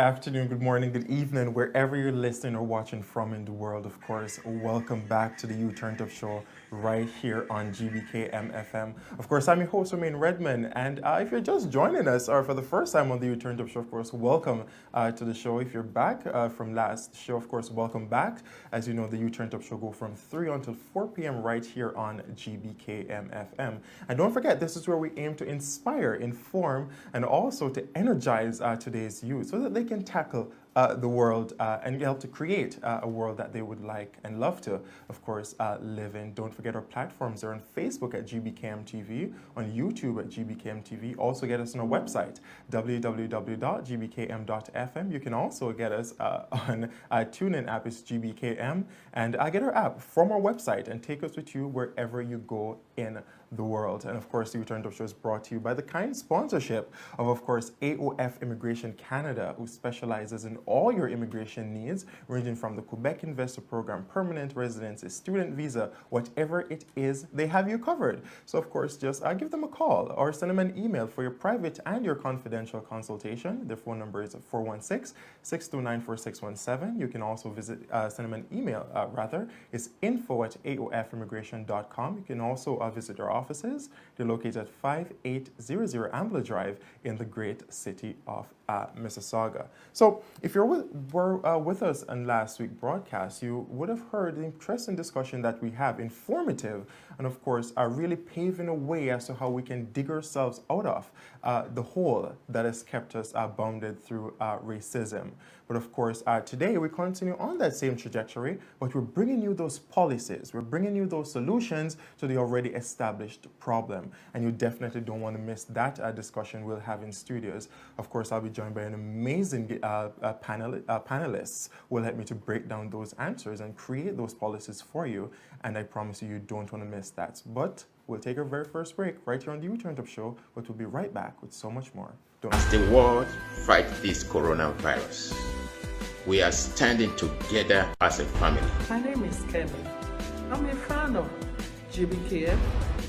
afternoon, good morning, good evening, wherever you're listening or watching from in the world, of course. Welcome back to the You Turned Up Show right here on Gbkm FM. Of course, I'm your host, Romain Redmond, and if you're just joining us or for the first time on the You Turned Up Show, of course, welcome to the show. If you're back from last show, of course, welcome back. As you know, the You Turned Up Show go from 3 until 4 p.m. right here on Gbkm FM. And don't forget, this is where we aim to inspire, inform, and also to energize today's youth so that they can tackle the world and help to create a world that they would like and love to, of course, live in. Don't forget our platforms are on Facebook at Gbkm Tv, on YouTube at Gbkm TV. Also get us on our website, www.gbkm.fm. You can also get us on TuneIn app, is Gbkm, and get our app from our website and take us with you wherever you go in the world. And of course, the Return Up Show is brought to you by the kind sponsorship of course, AOF Immigration Canada, who specializes in all your immigration needs, ranging from the Quebec Investor Program, permanent residency, student visa, whatever it is, they have you covered. So of course, just give them a call or send them an email for your private and your confidential consultation. Their phone number is 416-629-4617. You can also send them an email, it's info@aofimmigration.com. You can also visit our offices. They're located at 5800 Ambler Drive in the great city of Mississauga. So if you were with us on last week's broadcast, you would have heard the interesting discussion that we have, informative, and of course really paving a way as to how we can dig ourselves out of the hole that has kept us bounded through racism. But of course, today we continue on that same trajectory, but we're bringing you those policies, we're bringing you those solutions to the already established problem. And you definitely don't want to miss that discussion we'll have in studios. Of course, I'll be joined by an amazing panelists who will help me to break down those answers and create those policies for you. And I promise you, you don't want to miss that. But we'll take our very first break right here on the You Turned Up Show, but we'll be right back with so much more. As the world fights this coronavirus, we are standing together as a family. My name is Kevin. I'm a fan of Gbkm.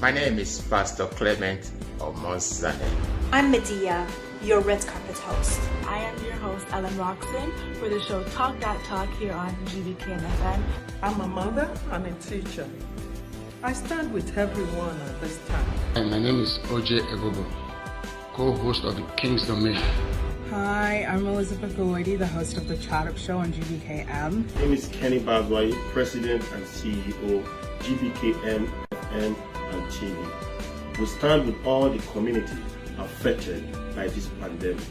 My name is Pastor Clement Omozane. I'm Medea, your red carpet host. I am your host, Ellen Roxon, for the show Talk That Talk here on Gbkm FM. I'm a mother and a teacher. I stand with everyone at this time. And my name is OJ Ebobo, co-host of the King's Domain. Hi, I'm Elizabeth Gawadi, the host of the Chat Up Show on Gbkm. My name is Kenny Bagwai, President and CEO, Gbkm FM and TV. We stand with all the community affected by this pandemic.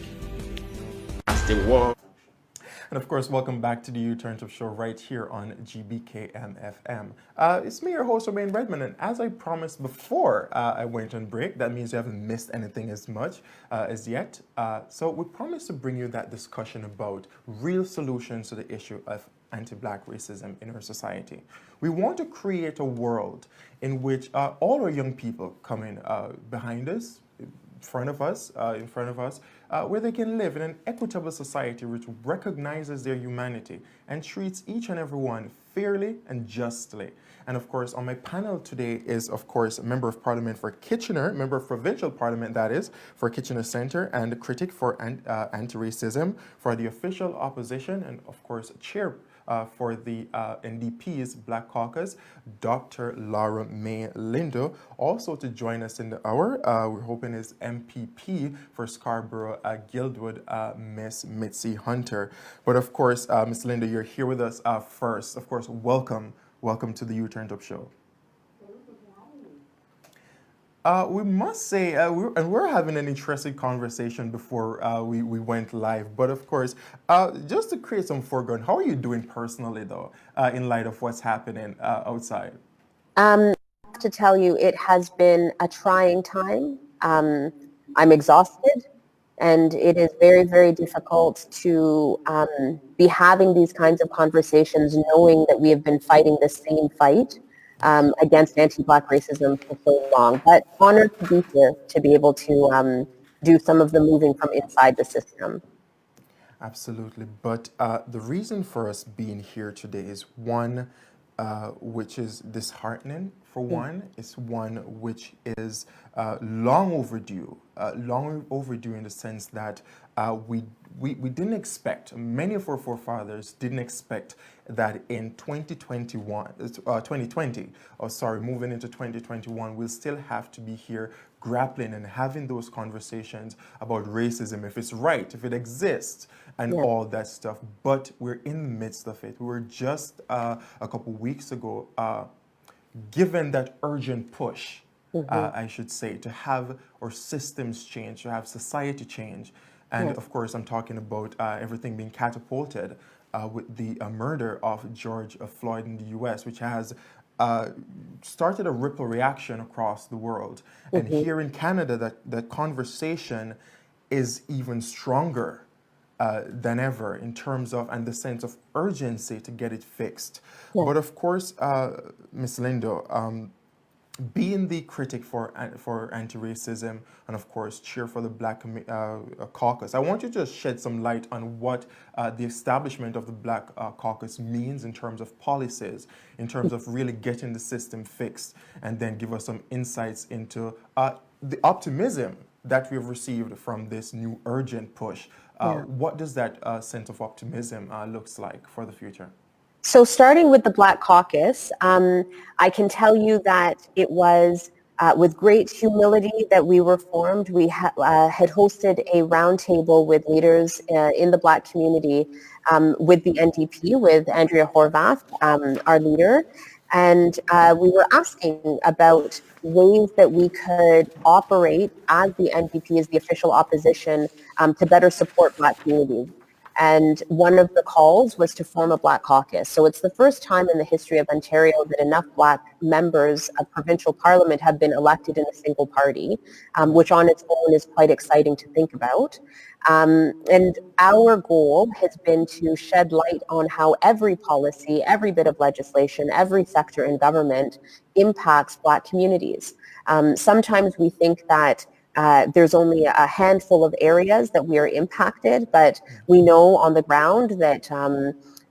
As the world. And of course, welcome back to the You Turned Up Show right here on Gbkm FM. It's me, your host, Romain Redmond, and as I promised before I went on break, that means you haven't missed anything as much as yet. So we promised to bring you that discussion about real solutions to the issue of anti-Black racism in our society. We want to create a world in which all our young people coming behind us, in front of us, where they can live in an equitable society which recognizes their humanity and treats each and every one fairly and justly. And of course, on my panel today is, of course, a Member of Parliament for Kitchener, Member of Provincial Parliament, that is, for Kitchener Centre, and a critic for anti-racism, for the official opposition, and of course, chair for the NDP's Black Caucus, Dr. Laura May Lindo. Also to join us in the hour, we're hoping is MPP for Scarborough Guildwood, Miss Mitzi Hunter. But of course, Miss Lindo, you're here with us first. Of course, welcome to the You Turned Up Show. We must say, we're having an interesting conversation before we went live. But of course, just to create some foreground, how are you doing personally, though, in light of what's happening outside? To tell you, it has been a trying time. I'm exhausted, and it is very, very difficult to be having these kinds of conversations, knowing that we have been fighting the same fight against anti-Black racism for so long. But honored to be here to be able to do some of the moving from inside the system. Absolutely. But the reason for us being here today is one which is disheartening. For one, it's one which is long overdue in the sense that we we didn't expect, many of our forefathers didn't expect that in 2020, moving into 2021, we'll still have to be here grappling and having those conversations about racism, if it's right, if it exists, and all that stuff. But we're in the midst of it. We were just a couple weeks ago given that urgent push, I should say, to have our systems change, to have society change. And of course, I'm talking about everything being catapulted with the murder of George Floyd in the US, which has started a ripple reaction across the world. And here in Canada, that conversation is even stronger than ever in terms of, and the sense of urgency to get it fixed. But of course, Ms. Lindo, being the critic for anti-racism and of course cheer for the Black Caucus, I want you to shed some light on what the establishment of the Black Caucus means in terms of policies, in terms of really getting the system fixed, and then give us some insights into the optimism that we've received from this new urgent push. What does that sense of optimism looks like for the future? So starting with the Black Caucus, I can tell you that it was with great humility that we were formed. We had hosted a roundtable with leaders in the Black community with the NDP, with Andrea Horvath, our leader, and we were asking about ways that we could operate as the NDP, as the official opposition, to better support Black communities. And one of the calls was to form a Black Caucus. So it's the first time in the history of Ontario that enough Black members of provincial parliament have been elected in a single party, which on its own is quite exciting to think about. And our goal has been to shed light on how every policy, every bit of legislation, every sector in government impacts Black communities. Sometimes we think that there's only a handful of areas that we are impacted, but we know on the ground that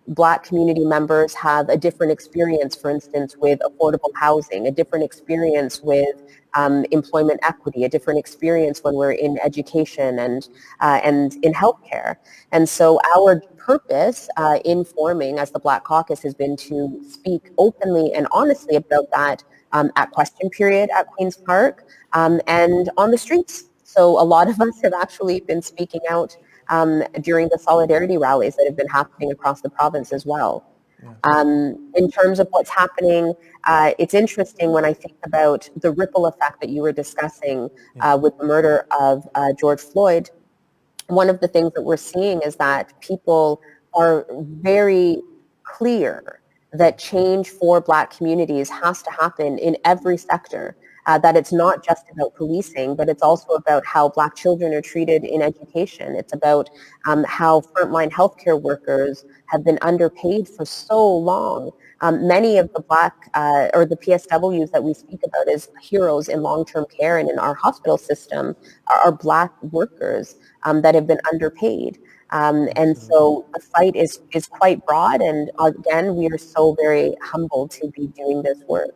Black community members have a different experience, for instance, with affordable housing, a different experience with employment equity, a different experience when we're in education and in healthcare. And so our purpose in forming as the Black Caucus has been to speak openly and honestly about that at question period at Queen's Park and on the streets. So a lot of us have actually been speaking out during the solidarity rallies that have been happening across the province as well. In terms of what's happening, it's interesting when I think about the ripple effect that you were discussing with the murder of George Floyd. One of the things that we're seeing is that people are very clear that change for Black communities has to happen in every sector, that it's not just about policing, but it's also about how Black children are treated in education. It's about how frontline healthcare workers have been underpaid for so long. Many of the Black or the PSWs that we speak about as heroes in long-term care and in our hospital system are Black workers that have been underpaid. And so the fight is quite broad, and again, we are so very humbled to be doing this work.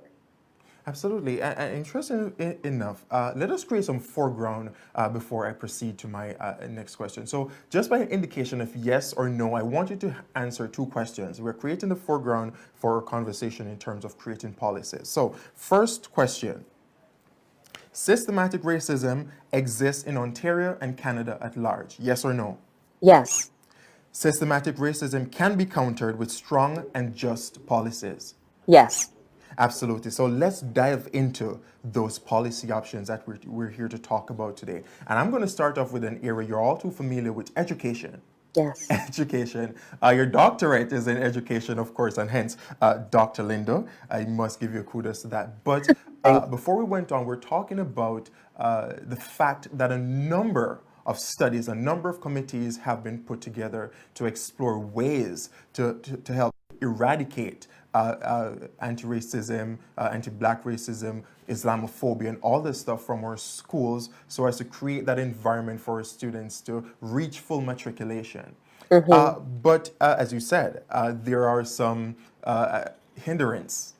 Absolutely. And interesting enough, let us create some foreground before I proceed to my next question. So just by an indication of yes or no, I want you to answer two questions. We're creating the foreground for our conversation in terms of creating policies. So first question, systematic racism exists in Ontario and Canada at large, yes or no? Yes. Systematic racism can be countered with strong and just policies. Yes. Absolutely. So let's dive into those policy options that we're here to talk about today. And I'm going to start off with an area you're all too familiar with, education. Yes. Education. Your doctorate is in education, of course, and hence, Dr. Lindo, I must give you kudos to that. But before we went on, we're talking about the fact that a number of studies, a number of committees have been put together to explore ways to help eradicate anti-racism, anti-Black racism, Islamophobia, and all this stuff from our schools so as to create that environment for our students to reach full matriculation. But as you said, there are some hindrances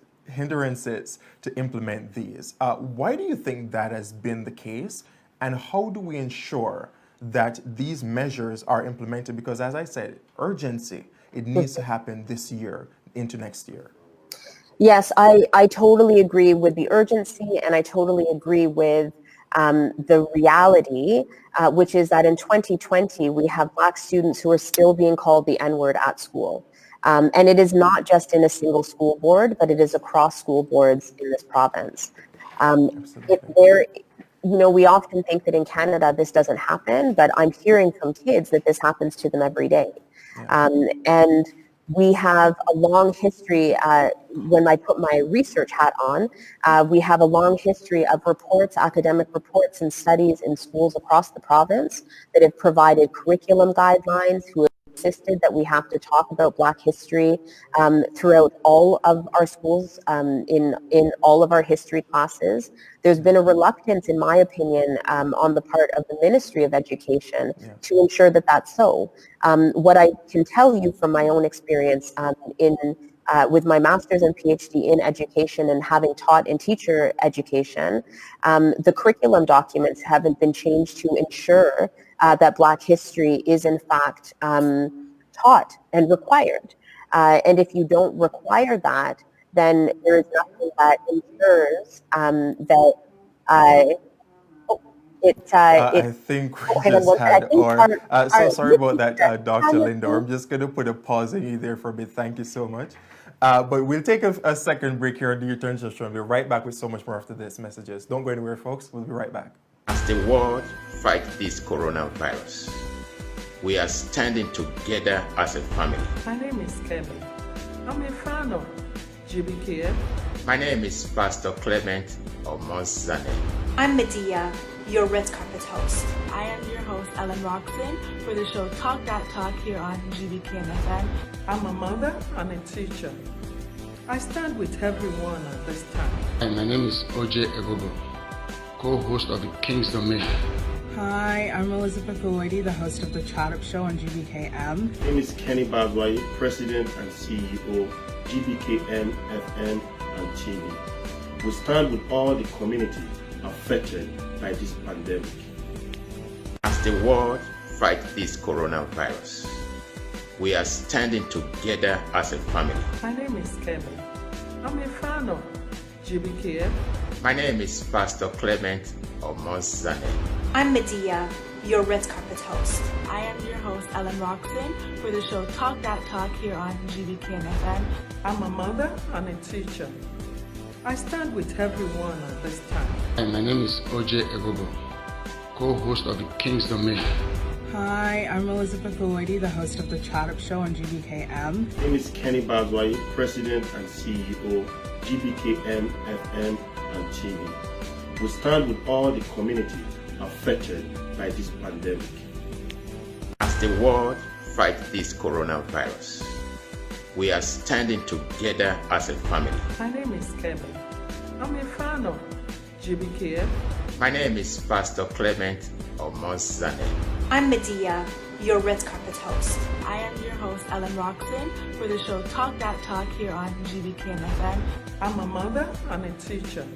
to implement these. Why do you think that has been the case? And how do we ensure that these measures are implemented? Because as I said, urgency, it needs to happen this year into next year. Yes, I totally agree with the urgency, and I totally agree with the reality, which is that in 2020, we have Black students who are still being called the N-word at school. And it is not just in a single school board, but it is across school boards in this province. We often think that in Canada this doesn't happen, but I'm hearing from kids that this happens to them every day. And we have a long history, when I put my research hat on, we have a long history of reports, academic reports and studies in schools across the province that have provided curriculum guidelines, who have insisted that we have to talk about Black history throughout all of our schools, in all of our history classes. There's been a reluctance, in my opinion, on the part of the Ministry of Education to ensure that that's so. What I can tell you from my own experience with my master's and PhD in education and having taught in teacher education, the curriculum documents haven't been changed to ensure that Black history is in fact taught and required. And if you don't require that, then there is nothing that ensures that I think we just had so sorry about that, Dr. Linda. I'm just going to put a pause on you there for a bit. Thank you so much. But we'll take a second break here on the Return to the Show. We'll be right back with so much more after this messages. Don't go anywhere, folks. We'll be right back. As the world fights this coronavirus, we are standing together as a family. My name is Kevin. I'm a fan of Gbkm. My name is Pastor Clement Omozane. I'm Medea, your red carpet host. I am your host, Ellen Roxon, for the show Talk That Talk here on Gbkm FM. I'm a mother and a teacher. I stand with everyone at this time. And my name is Gbkm, co-host of the King's Domain. Hi, I'm Elizabeth Gawaiti, the host of the Chat Up Show on GBKM. My name is Kenny Bagwai, President and CEO, Gbkm FM and TV. We stand with all the community affected by this pandemic. As the world fights this coronavirus, we are standing together as a family. My name is Kevin. I'm a fan of Gbkm. My name is Pastor Clement Omozane. I'm Medea, your red carpet host. I am your host, Ellen Roxon, for the show Talk That Talk here on Gbkm FM. I'm a mother and a teacher. I stand with everyone at this time. And my name is Gbkm, co-host of the King's Domain. Hi, I'm Elizabeth Gawaiti, the host of the Chat Up Show on GBKM. My name is Kenny Bagwai, President and CEO, Gbkm FM and TV. We stand with all the community affected by this pandemic. As the world fights this coronavirus, we are standing together as a family. My name is Kevin. I'm a fan of Gbkm. My name is Pastor Clement Omozane. I'm Medea, your red carpet host. I am your host, Ellen Roxon, for the show Talk That Talk here on Gbkm FM. I'm a mother and a teacher.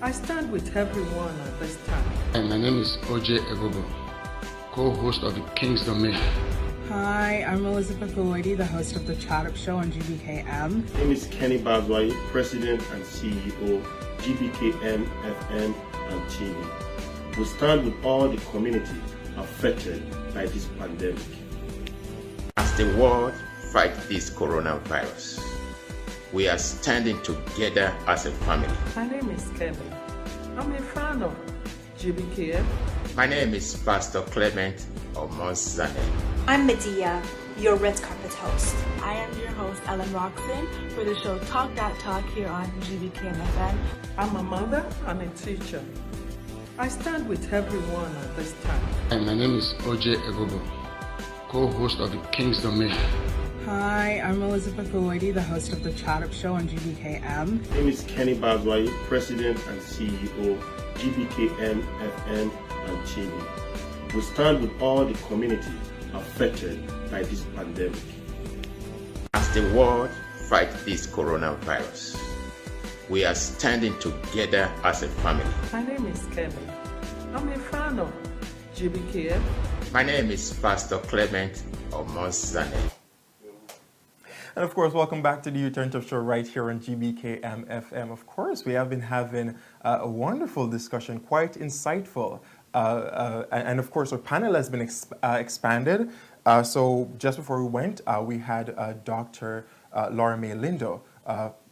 I stand with everyone at this time. And my name is Gbkm, co-host of the King's Domain. Hi, I'm Elizabeth Gawaiti, the host of the Chat Up Show on GBKM. My name is Kenny Bagwai, President and CEO, Gbkm FM and TV. We stand with all the community affected by this pandemic. As the world fights this coronavirus, we are standing together as a family. My name is Kevin. I'm a fan of Gbkm. My name is Pastor Clement Omozane. I'm Medea, your red carpet host. I am your host, Ellen Roxon, for the show Talk That Talk here on Gbkm FM. I'm a mother and a teacher. I stand with everyone at this time. And my name is Gbkm, co-host of the King's Domain. Hi, I'm Elizabeth Gawaiti, the host of the Chat Up Show on GBKM. My name is Kenny Bagwai, President and CEO, Gbkm FM and TV. We stand with all the community affected by this pandemic. As the world fights this coronavirus, we are standing together as a family. My name is Kevin. I'm a fan of GBKM. My name is Pastor Clement Omozane. And of course, welcome back to the U-Turn Show right here on Gbkm FM. Of course, we have been having a wonderful discussion, quite insightful. And of course, our panel has been expanded. So just before we went, we had Dr. Laura May Lindo,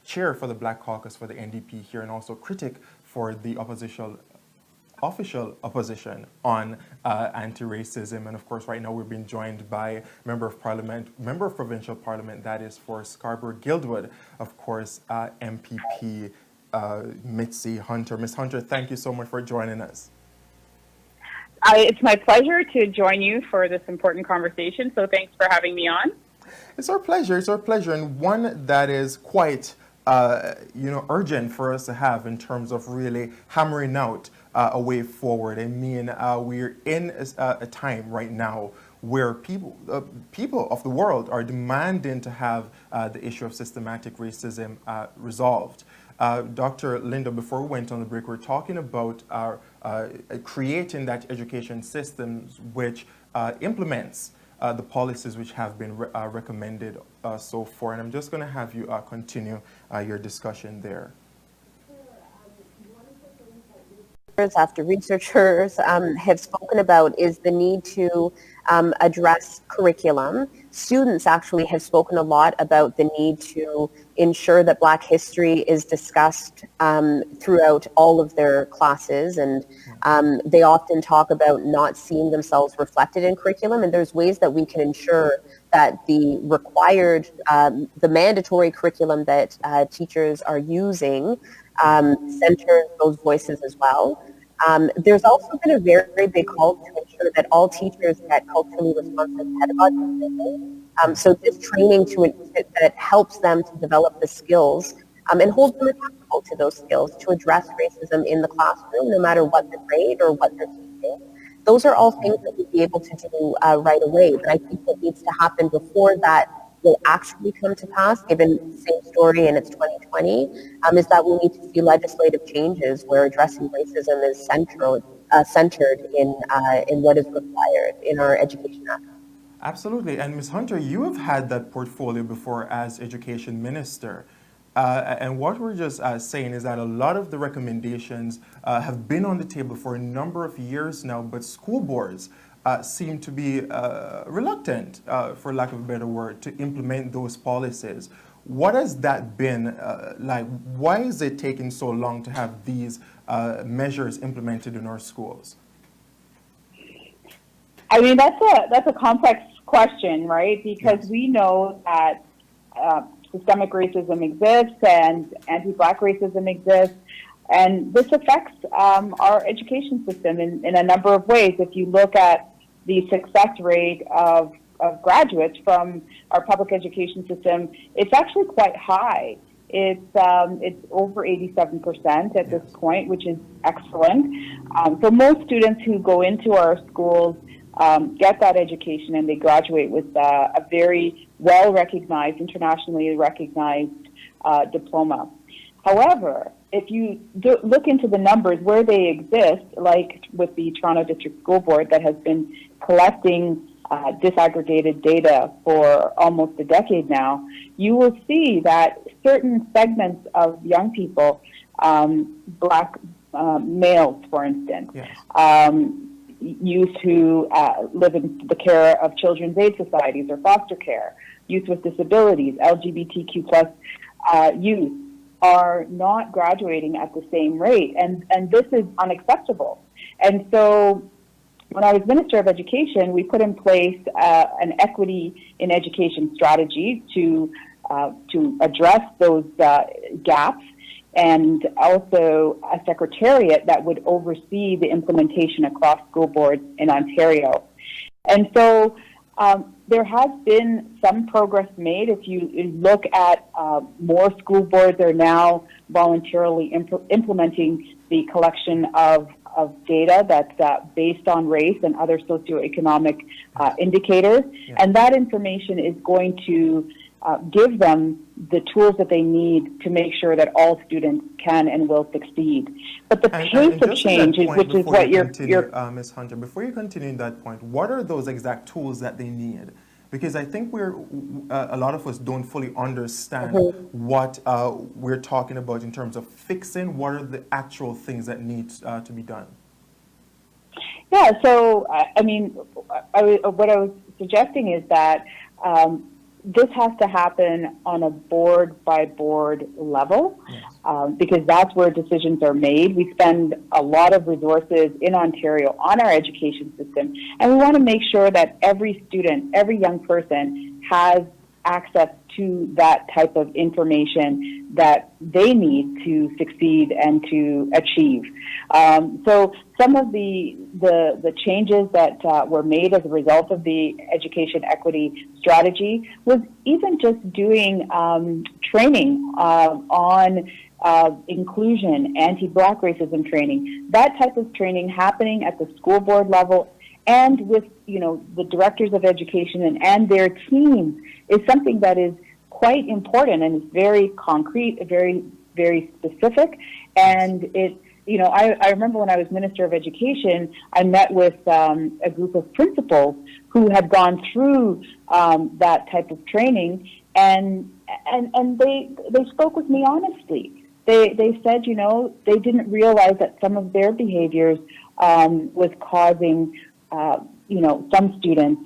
chair for the Black Caucus for the NDP here, and also critic for the official opposition on anti-racism. And of course, right now we're being joined by member of provincial parliament, that is for Scarborough-Guildwood, of course, MPP Mitzi Hunter. Ms. Hunter, thank you so much for joining us. It's my pleasure to join you for this important conversation, so thanks for having me on. It's our pleasure, and one that is quite urgent for us to have in terms of really hammering out a way forward. I mean, we're in a time right now where people of the world are demanding to have the issue of systematic racism resolved. Dr. Lindo, before we went on the break, we're talking about creating that education system which implements the policies which have been recommended so far. And I'm just going to have you continue your discussion there. After researchers have spoken about is the need to address curriculum. Students actually have spoken a lot about the need to ensure that Black history is discussed throughout all of their classes, and they often talk about not seeing themselves reflected in curriculum, and there's ways that we can ensure that the required, the mandatory curriculum that teachers are using centers those voices as well. There's also been a very, very big call to ensure that all teachers get culturally responsive pedagogy training. So this training that helps them to develop the skills and hold them accountable to those skills to address racism in the classroom, no matter what the grade or what they're teaching. Those are all things that we'd be able to do right away. But I think what needs to happen before that will actually come to pass, given the same story and it's 2020, is that we need to see legislative changes where addressing racism is centered in what is required in our Education Act. Absolutely. And Ms. Hunter, you have had that portfolio before as Education Minister. And what we're just saying is that a lot of the recommendations have been on the table for a number of years now, but school boards seem to be reluctant, for lack of a better word, to implement those policies. What has that been like? Why is it taking so long to have these measures implemented in our schools? I mean, that's a complex question, right? Because we know that systemic racism exists and anti-Black racism exists, and this affects our education system in a number of ways. If you look at the success rate of graduates from our public education system, it's actually quite high. It's over 87% at this point, which is excellent. So most students who go into our schools get that education and they graduate with a very well-recognized, internationally recognized diploma. However, if you look into the numbers where they exist, like with the Toronto District School Board that has been collecting disaggregated data for almost a decade now, you will see that certain segments of young people, Black males, for instance, youth who live in the care of children's aid societies or foster care, youth with disabilities, LGBTQ plus youth, are not graduating at the same rate, and this is unacceptable. And so when I was Minister of Education, we put in place an equity in education strategy to address those gaps, and also a secretariat that would oversee the implementation across school boards in Ontario. And so there has been some progress made. If you look at more school boards are now voluntarily implementing the collection of data that's based on race and other socioeconomic indicators. And that information is going to give them the tools that they need to make sure that all students can and will succeed. But the pace of change, which is what you're Ms. Hunter, before you continue in that point, what are those exact tools that they need? Because I think a lot of us don't fully understand what we're talking about in terms of fixing. What are the actual things that need to be done? Yeah, so, I mean, what I was suggesting is that this has to happen on a board-by-board level, because that's where decisions are made. We spend a lot of resources in Ontario on our education system, and we want to make sure that every student, every young person has access to that type of information that they need to succeed and to achieve. So some of the changes that were made as a result of the education equity strategy was even just doing training on inclusion, anti-Black racism training, that type of training happening at the school board level and with, you know, the directors of education and their teams is something that is quite important and is very concrete, very, very specific. And it, you know, I remember when I was Minister of Education, I met with a group of principals who had gone through that type of training, and they spoke with me honestly. They said, you know, they didn't realize that some of their behaviors was causing, you know, some students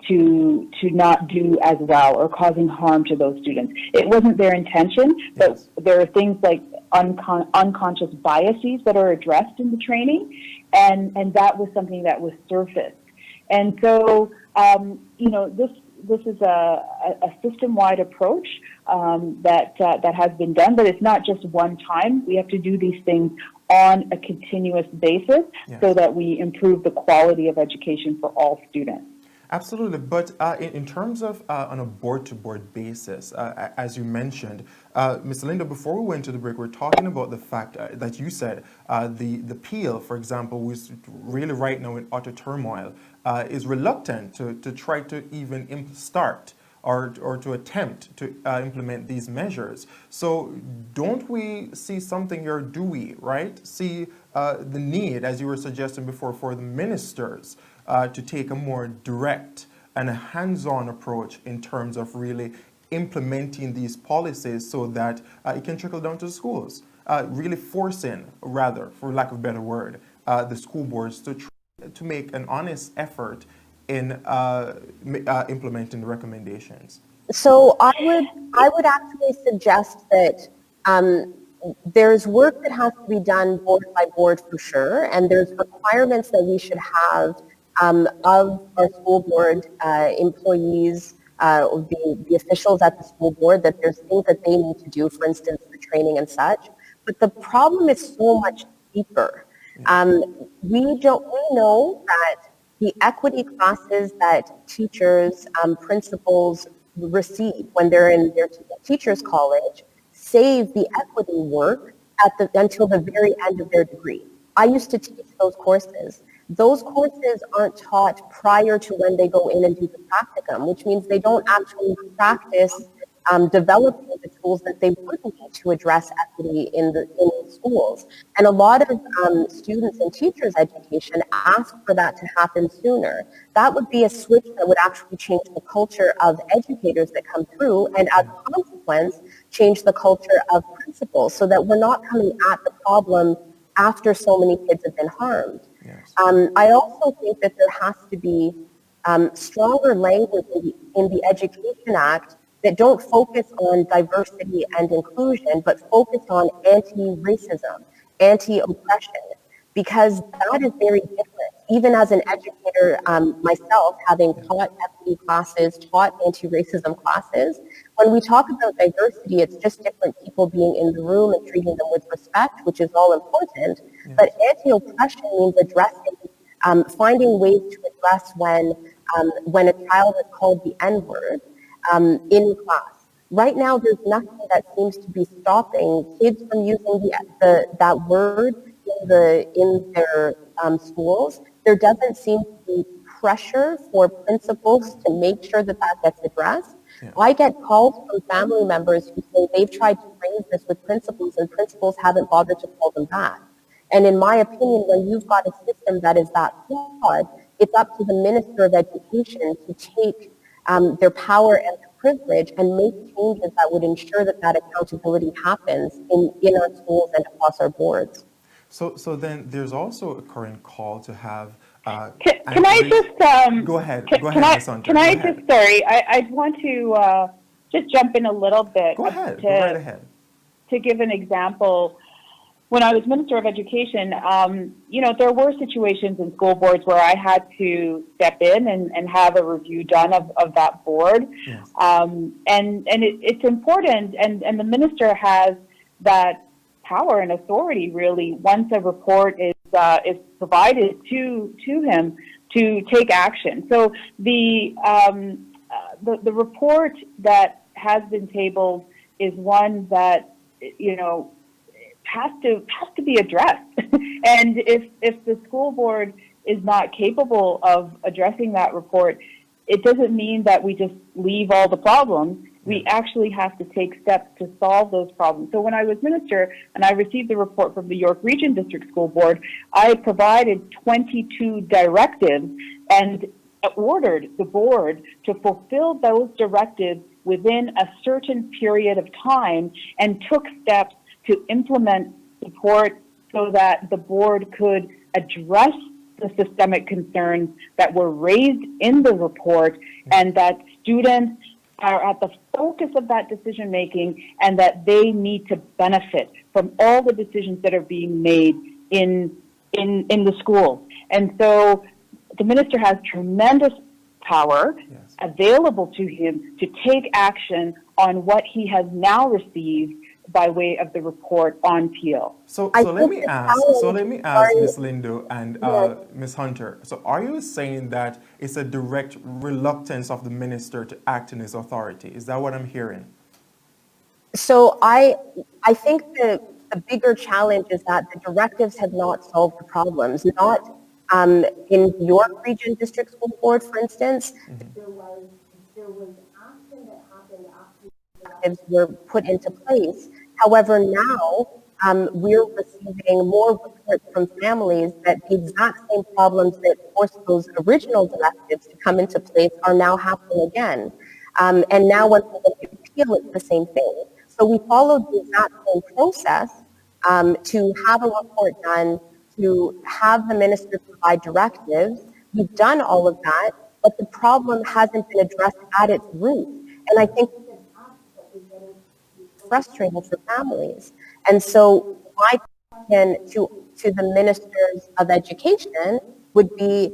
to not do as well or causing harm to those students. It wasn't their intention, but there are things like unconscious biases that are addressed in the training, and that was something that was surfaced. And so, you know, this is a system-wide approach that has been done, but it's not just one time. We have to do these things on a continuous basis so that we improve the quality of education for all students. Absolutely, but in terms of on a board-to-board basis, as you mentioned, Ms. Linda, before we went to the break, we're talking about the fact that you said the PEAL, for example, was really right now in utter turmoil, is reluctant to try to even start or to attempt to implement these measures. So don't we see something here, do we, right? See the need, as you were suggesting before, for the ministers to take a more direct and a hands-on approach in terms of really implementing these policies so that it can trickle down to the schools, really forcing, rather, for lack of a better word, the school boards to make an honest effort in implementing the recommendations. So I would actually suggest that there's work that has to be done board by board for sure, and there's requirements that we should have of our school board employees, the officials at the school board, that there's things that they need to do, for instance, the training and such. But the problem is so much deeper. We know that the equity classes that teachers, principals receive when they're in their teachers' college save the equity work until the very end of their degree. I used to teach those courses. Those courses aren't taught prior to when they go in and do the practicum, which means they don't actually practice developing the tools that they would need to address equity in the schools. And a lot of students in teachers' education ask for that to happen sooner. That would be a switch that would actually change the culture of educators that come through, and as a consequence, change the culture of principals, so that we're not coming at the problem after so many kids have been harmed. Yes. I also think that there has to be stronger language in the Education Act that don't focus on diversity and inclusion, but focus on anti-racism, anti-oppression, because that is very different. Even as an educator myself, having taught equity classes, taught anti-racism classes, when we talk about diversity, it's just different people being in the room and treating them with respect, which is all important. Yes. But anti-oppression means addressing, finding ways to address when a child is called the N-word in class. Right now, there's nothing that seems to be stopping kids from using that word in their schools. There doesn't seem to be pressure for principals to make sure that gets addressed. I get calls from family members who say they've tried to raise this with principals and principals haven't bothered to call them back. And in my opinion, when you've got a system that is that flawed, it's up to the Minister of Education to take their power and their privilege and make changes that would ensure that that accountability happens in our schools and across our boards. So then there's also a current call to have. Can I just go ahead? Can, Go can ahead, I Ms. Hunter. can Go I ahead. just sorry? I want to just jump in a little bit. Go ahead. Go right ahead. To give an example, when I was Minister of Education, there were situations in school boards where I had to step in and have a review done of that board. Yes. It's important, and the minister has that power and authority really once a report is provided to him to take action. So the report that has been tabled is one that has to be addressed. And if the school board is not capable of addressing that report, it doesn't mean that we just leave all the problems. We actually have to take steps to solve those problems. So when I was minister and I received the report from the York Region District School Board, I provided 22 directives and ordered the board to fulfill those directives within a certain period of time and took steps to implement support so that the board could address the systemic concerns that were raised in the report and that students are at the focus of that decision making and that they need to benefit from all the decisions that are being made in the schools. And so the minister has tremendous power available to him to take action on what he has now received by way of the report on Peel. So let me ask Ms. Lindo and Ms. Hunter. So are you saying that it's a direct reluctance of the minister to act in his authority? Is that what I'm hearing? So I think the bigger challenge is that the directives have not solved the problems. Not in York Region District School Board, for instance, there was action that happened after the directives were put into place. However, now we're receiving more reports from families that the exact same problems that forced those original directives to come into place are now happening again. And now when we look at Peel, it's the same thing. So we followed the exact same process to have a report done, to have the minister provide directives. We've done all of that, but the problem hasn't been addressed at its root. And I think frustrating for families. And so my question to the ministers of education would be,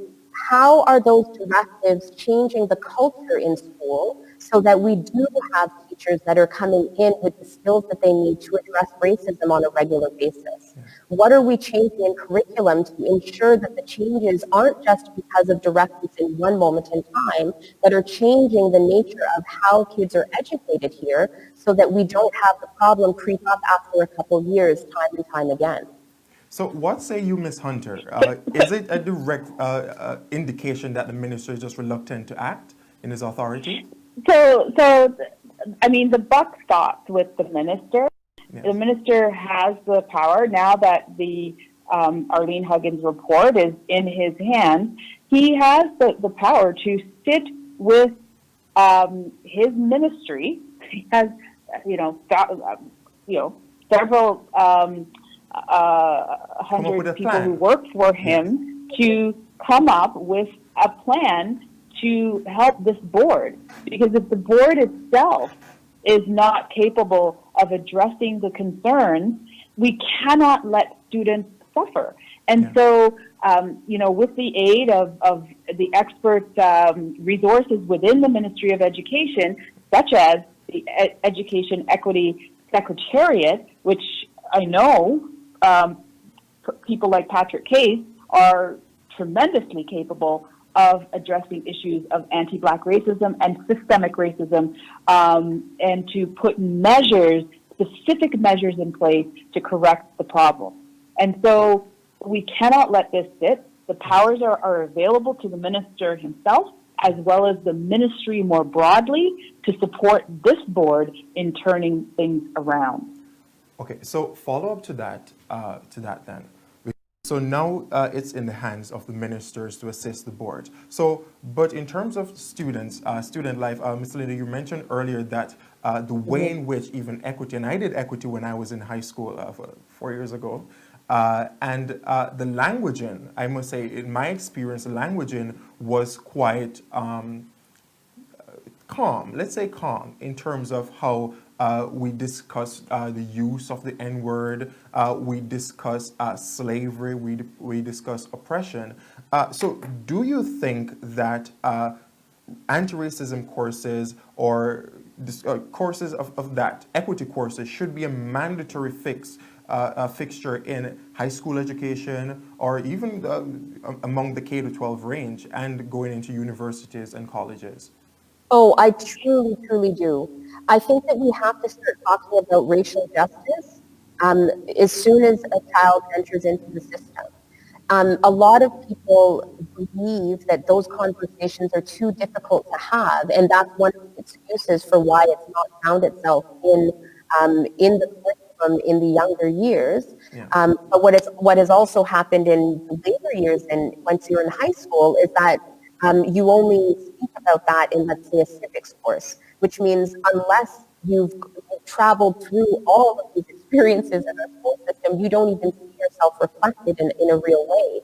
how are those directives changing the culture in school so that we do have teachers that are coming in with the skills that they need to address racism on a regular basis? What are we changing in curriculum to ensure that the changes aren't just because of directives in one moment in time, but are changing the nature of how kids are educated here so that we don't have the problem creep up after a couple of years time and time again? So what say you, Ms. Hunter? Is it a direct indication that the minister is just reluctant to act in his authority? So I mean, the buck stops with the minister. Yes. The minister has the power now that the Arlene Huggins report is in his hands. He has the power to sit with his ministry. He has, several hundred people who work for him to come up with a plan to help this board. Because if the board itself is not capable of addressing the concerns, we cannot let students suffer. And so, with the aid of the expert resources within the Ministry of Education, such as the Education Equity Secretariat, which I know people like Patrick Case are tremendously capable of addressing issues of anti-Black racism and systemic racism, and to put specific measures in place to correct the problem. And so we cannot let this sit. The powers are available to the minister himself as well as the ministry more broadly to support this board in turning things around. Okay, so follow up to that then. So now it's in the hands of the ministers to assist the board. So, but in terms of students, student life, Ms. Linda, you mentioned earlier that the way in which even equity, and I did equity when I was in high school 4 years ago, and the languaging, I must say, in my experience, the languaging was quite calm, let's say calm, in terms of how we discuss the use of the N-word, we discuss slavery, we discuss oppression. So do you think that anti-racism courses or courses of that, equity courses, should be a mandatory fixture in high school education or even among the K-12 range and going into universities and colleges? Oh, I truly, truly do. I think that we have to start talking about racial justice as soon as a child enters into the system. A lot of people believe that those conversations are too difficult to have, and that's one of the excuses for why it's not found itself in the curriculum in the younger years. Yeah. But what has also happened in the later years, and once you're in high school, is that you only speak about that in, let's say, a civics course, which means unless you've traveled through all of these experiences in our school system, you don't even see yourself reflected in a real way.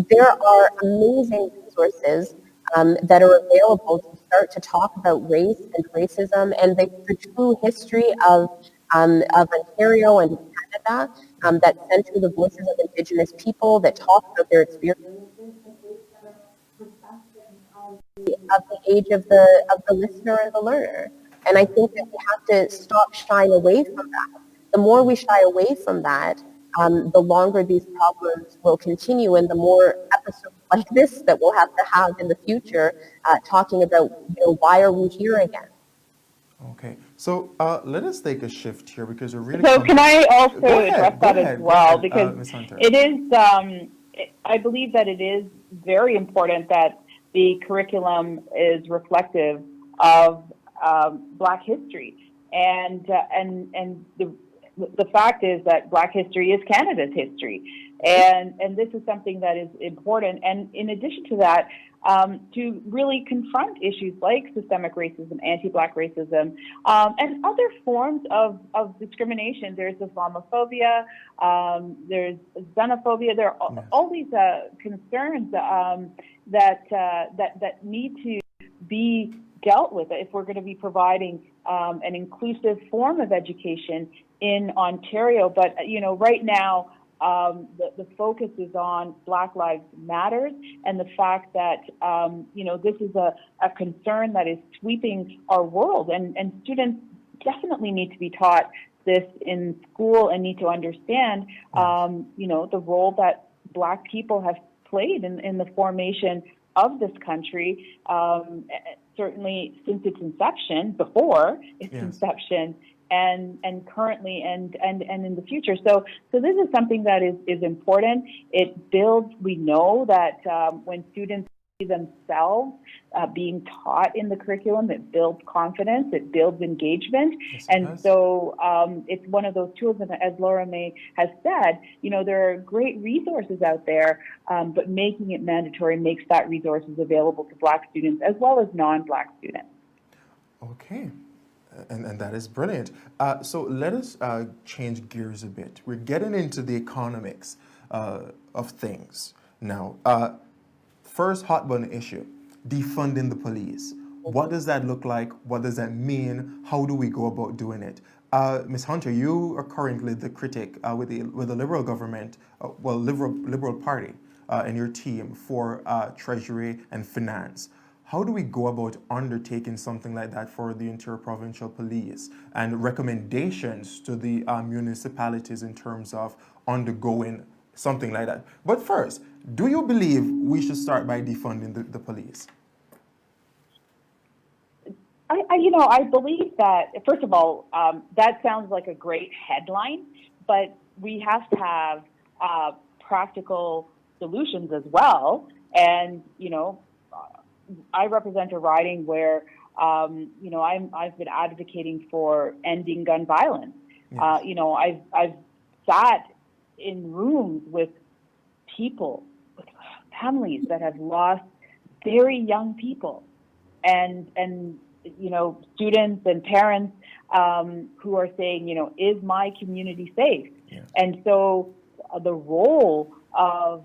There are amazing resources that are available to start to talk about race and racism and the true history of Ontario and Canada that center the voices of Indigenous people, that talk about their experiences of the age of the listener and the learner. And I think that we have to stop shying away from that. The more we shy away from that, the longer these problems will continue, and the more episodes like this that we'll have to have in the future, talking about, why are we here again? Okay, so let us take a shift here because we're really. So can I also address that as well? Ahead, because Ms. Hunter. it is, I believe that it is very important that the curriculum is reflective of Black history, and the fact is that Black history is Canada's history, and this is something that is important. And in addition to that, to really confront issues like systemic racism, anti-Black racism, and other forms of discrimination. There's Islamophobia, there's xenophobia. There are all these concerns that need to be dealt with if we're going to be providing an inclusive form of education in Ontario. But right now, the focus is on Black Lives Matters and the fact that this is a concern that is sweeping our world, and students definitely need to be taught this in school and need to understand the role that Black people have played in the formation of this country, certainly since its inception, before its inception, and currently and in the future. So this is something that is important. It builds, we know that when students see themselves being taught in the curriculum, it builds confidence, it builds engagement. Yes, and so it's one of those tools, and as Laura May has said, there are great resources out there, but making it mandatory makes that resources available to Black students as well as non-Black students. Okay. And that is brilliant. So let us change gears a bit. We're getting into the economics of things now. First hot button issue, defunding the police. What does that look like? What does that mean? How do we go about doing it? Ms. Hunter, you are currently the critic with the Liberal government, Liberal Party in your team for Treasury and Finance. How do we go about undertaking something like that for the Interior Provincial Police and recommendations to the municipalities in terms of undergoing something like that? But first, do you believe we should start by defunding the police? I believe that, first of all, that sounds like a great headline, but we have to have practical solutions as well. And, I represent a riding where, I've been advocating for ending gun violence. Yes. I've sat in rooms with people, with families that have lost very young people, and students and parents who are saying, is my community safe? Yes. And so the role of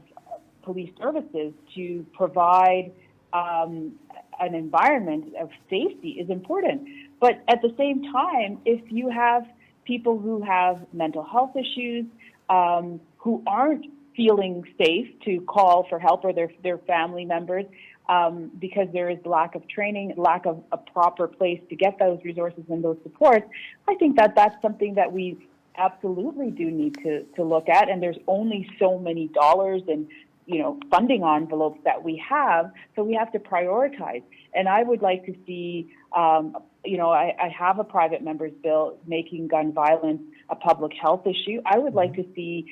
police services to provide an environment of safety is important. But at the same time, if you have people who have mental health issues, who aren't feeling safe to call for help, or their family members, because there is lack of training, lack of a proper place to get those resources and those supports, I think that's something that we absolutely do need to look at. And there's only so many dollars and funding envelopes that we have, so we have to prioritize. And I would like to see, I have a private member's bill making gun violence a public health issue. I would like to see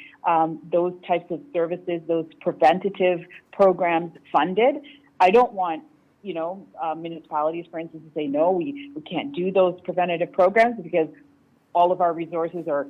those types of services, those preventative programs funded. I don't want, municipalities, for instance, to say, no, we can't do those preventative programs because all of our resources are,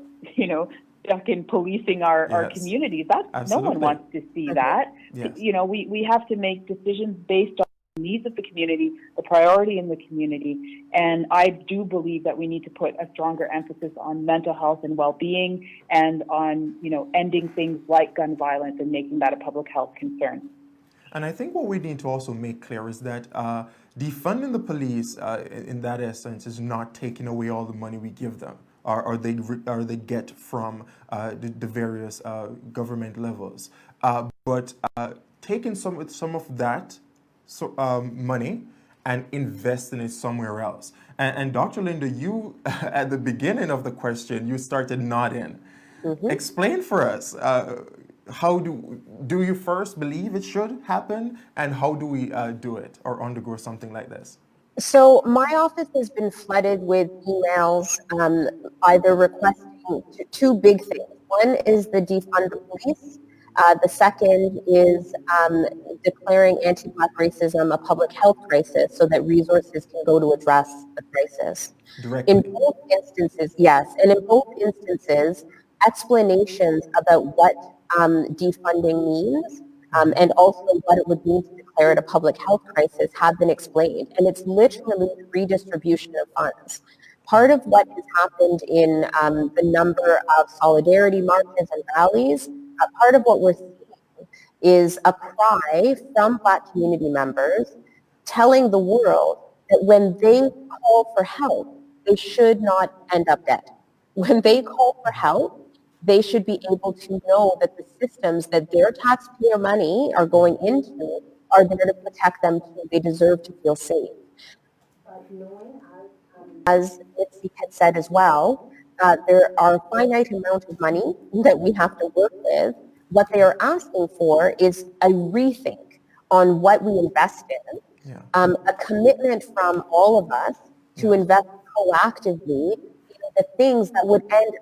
stuck in policing our Yes. communities. No Absolutely. one wants to see that. Yes. We have to make decisions based on the needs of the community, the priority in the community. And I do believe that we need to put a stronger emphasis on mental health and well-being, and on, ending things like gun violence and making that a public health concern. And I think what we need to also make clear is that defunding the police, in that essence, is not taking away all the money we give them, or they get from the various government levels, but taking some of that money and investing it somewhere else. And Dr. Linda, you at the beginning of the question, you started nodding. Mm-hmm. Explain for us. How do you first believe it should happen, and how do we do it or undergo something like this? So my office has been flooded with emails, either requesting two big things. One is the defund the police. The second is declaring anti-Black racism a public health crisis so that resources can go to address the crisis. Directly. In both instances, yes, and in both instances, explanations about what defunding means, and also what it would mean to declare it a public health crisis have been explained. And it's literally redistribution of funds. Part of what has happened in the number of solidarity marches and rallies, part of what we're seeing is a cry from Black community members telling the world that when they call for help, they should not end up dead. When they call for help, they should be able to know that the systems that their taxpayer money are going into are there to protect them too. They deserve to feel safe. But knowing, as Mitzi had said as well, there are a finite amount of money that we have to work with. What they are asking for is a rethink on what we invest in, a commitment from all of us to invest proactively the things that would end